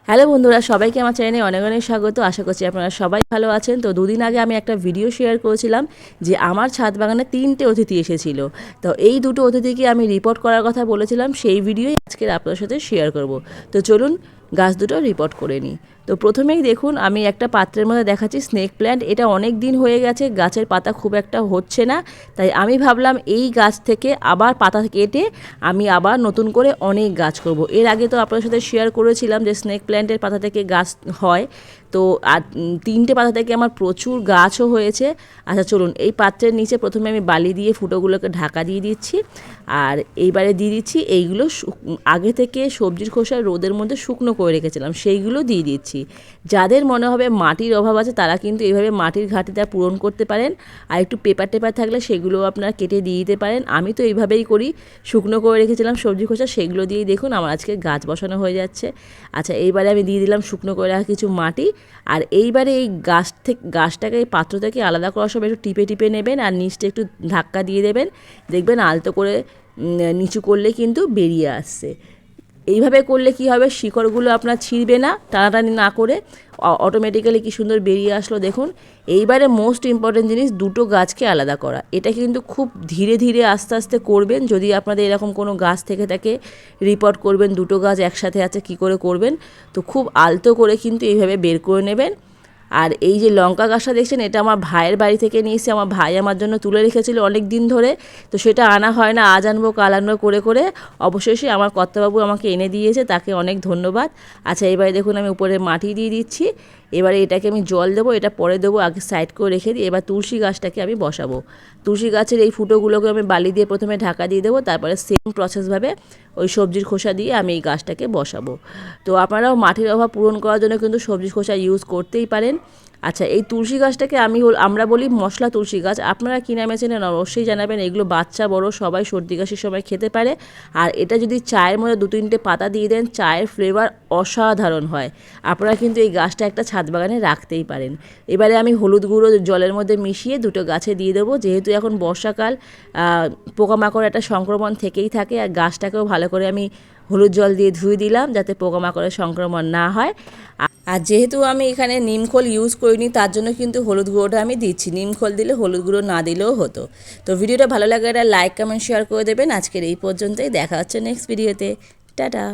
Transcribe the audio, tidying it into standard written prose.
Hello বন্ধুরা, সবাইকে আমার চ্যানেলে অনেক অনেক স্বাগত। আশা করছি আপনারা সবাই ভালো আছেন। তো দুদিন আগে আমি একটা ভিডিও শেয়ার করেছিলাম যে আমার ছাদ বাগানে 3টে অতিথি এসেছিল। তো এই দুটো অতিথিকে আমি রিপোর্ট করার কথা বলেছিলাম, সেই ভিডিওই আজকের আপনাদের সাথে শেয়ার করব। তো চলুন গাছ দুটো রিপোর্ট করে নিই। তো প্রথমেই দেখুন, আমি একটা পাত্রের মধ্যে দেখাচ্ছি স্নেক প্ল্যান্ট। এটা অনেক দিন হয়ে গেছে, গাছের পাতা খুব একটা হচ্ছে না, তাই আমি ভাবলাম এই গাছ থেকে আবার পাতা কেটে আমি আবার নতুন করে অনেক গাছ করব। এর আগে তো আপনাদের সাথে শেয়ার করেছিলাম যে স্নেক প্ল্যান্টের পাতা থেকে গাছ হয়। তো আর 3টে পাতা থেকে আমার প্রচুর গাছও হয়েছে। আচ্ছা চলুন, এই পাত্রের নিচে প্রথমে আমি বালি দিয়ে ফুটোগুলোকে ঢাকা দিয়ে দিচ্ছি। আর এইবারে দিয়ে দিচ্ছি এইগুলো আগে থেকে সবজির খোসা রোদের মধ্যে শুকনো করে রেখেছিলাম, সেইগুলো দিয়ে দিচ্ছি। যাদের মনে হবে মাটির অভাব আছে তারা কিন্তু এইভাবে মাটির ঘাটতিটা পূরণ করতে পারেন। আর একটু পেপার টেপার থাকলে সেগুলো আপনারা কেটে দিয়ে দিতে পারেন। আমি তো এইভাবেই করি, শুকনো করে রেখেছিলাম সবজি খোসা, সেগুলো দিয়েই দেখুন আমার আজকে গাছ বসানো হয়ে যাচ্ছে। আচ্ছা, এইবারে আমি দিয়ে দিলাম শুকনো করে রাখা কিছু মাটি। আর এইবারে এই গাছটাকে এই পাত্র থেকে আলাদা করার সময় একটু টিপে টিপে নেবেন আর নিচটা একটু ধাক্কা দিয়ে দেবেন। দেখবেন আলতো করে নিচু করলে কিন্তু বেরিয়ে আসছে। এইভাবে করলে কি হবে, শিকড়গুলো আপনার ছিঁড়বে না, টানাটানি না করে অটোমেটিক্যালি কি সুন্দর বেরিয়ে আসলো দেখুন। এইবারে মোস্ট ইম্পর্টেন্ট জিনিস, দুটো গাছকে আলাদা করা। এটা কিন্তু খুব ধীরে ধীরে আস্তে আস্তে করবেন। যদি আপনাদের এরকম কোনো গাছ থেকে থাকে, রিপোর্ট করবেন দুটো গাছ একসাথে আছে কি করে করবেন, তো খুব আলতো করে কিন্তু এইভাবে বের করে নেবেন। আর এই যে লঙ্কা গাছটা দেখছেন, এটা আমার ভাইয়ের বাড়ি থেকে নিয়ে এসে আমার ভাই আমার জন্য তুলে রেখেছিল অনেক দিন ধরে। তো সেটা আনা হয় না, আজ আনবো কাল আনবো করে করে অবশেষে আমার কর্তাবাবু আমাকে এনে দিয়েছে, তাকে অনেক ধন্যবাদ। আচ্ছা, এবারে দেখুন আমি উপরে মাটি দিয়ে দিচ্ছি। এবারে এটাকে আমি জল দেবো, এটা পরে দেবো, আগে সাইড করে রেখে দিই। এবার তুলসী গাছটাকে আমি বসাবো। তুলসী গাছের এই ফুটোগুলোকে আমি বালি দিয়ে প্রথমে ঢাকা দিয়ে দেবো, তারপরে সেম প্রসেসভাবে ওই সবজির খোসা দিয়ে আমি এই গাছটাকে বসাবো। তো আপনারাও মাটির অভাব পূরণ করার জন্য কিন্তু সবজির খোসা ইউজ করতেই পারেন। আচ্ছা, এই তুলসী গাছটাকে আমরা বলি মশলা তুলসী গাছ। আপনারা কী নামে চেনেন অবশ্যই জানাবেন। এগুলো বাচ্চা বড় সবাই সর্দি কাশির সময় খেতে পারে। আর এটা যদি চায়ের মধ্যে 2-3টে পাতা দিয়ে দেন, চায়ের ফ্লেভার অসাধারণ হয়। আপনারা কিন্তু এই গাছটা একটা ছাদ বাগানে রাখতেই পারেন। এবারে আমি হলুদ গুঁড়ো জলের মধ্যে মিশিয়ে দুটো গাছে দিয়ে দেবো। যেহেতু এখন বর্ষাকাল, পোকামাকড় একটা সংক্রমণ থেকেই থাকে। আর গাছটাকেও ভালো করে আমি হলুদ জল দিয়ে ধুয়ে দিলাম যাতে পোকামাকড়ের সংক্রমণ না হয়। আর যেহেতু আমি এখানে নিমখোল ইউজ করিনি, তার জন্য কিন্তু হলুদ গুঁড়োটা আমি দিচ্ছি। নিমখোল দিলে হলুদ গুঁড়ো না দিলেও হতো। তো ভিডিওটা ভালো লাগে এটা লাইক কমেন্ট শেয়ার করে দেবেন। আজকের এই পর্যন্তই, দেখা হচ্ছে নেক্সট ভিডিওতে। টাটা।